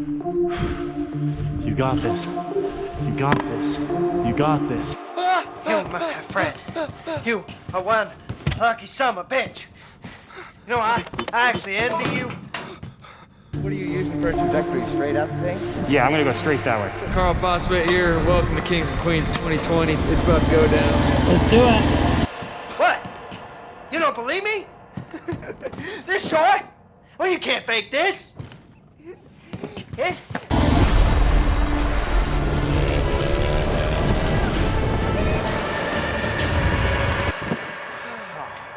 You got this. You got this. You got this. You, my friend, you are one lucky son of a bitch. You know, I actually envy you. What are you using for a trajectory? Straight up thing? Yeah, I'm gonna go straight that way. Carl Bossbet here. Welcome to Kings and Queens 2020. It's about to go down. Let's do it. What? You don't believe me? This toy? Well, you can't fake this. Eh?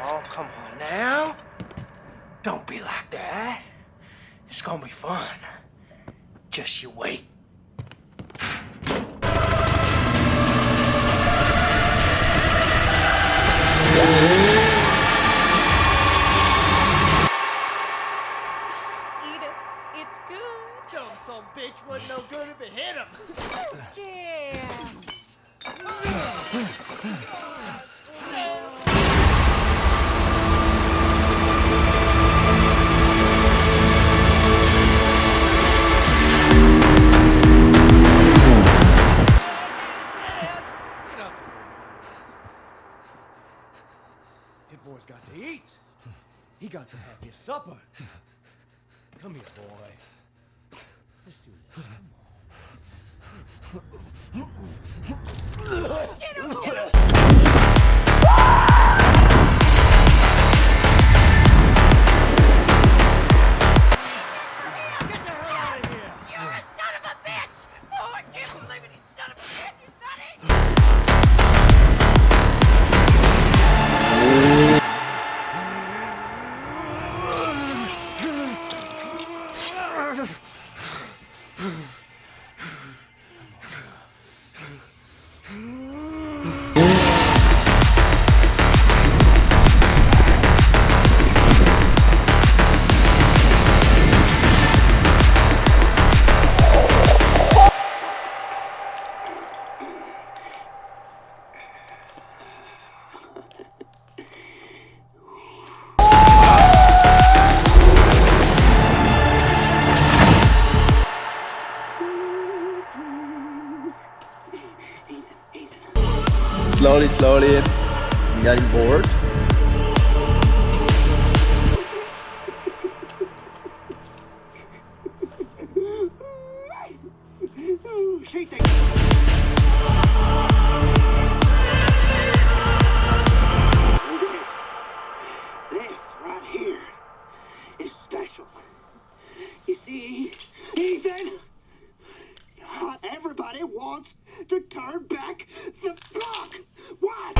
Oh, come on now. Don't be like that. It's gonna be fun. Just you wait. Eat it. It's good. Dumb son bitch wasn't no good if it hit him. Yes. Hit boy's got to eat. He got to have his supper. Come here, boy. Let's do this. You're a son of a bitch! Oh, I can't believe it, you son of a bitch! He's nutty! Slowly, I'm getting bored. This right here is special. You see, Ethan, not everybody wants to turn back the clock. What?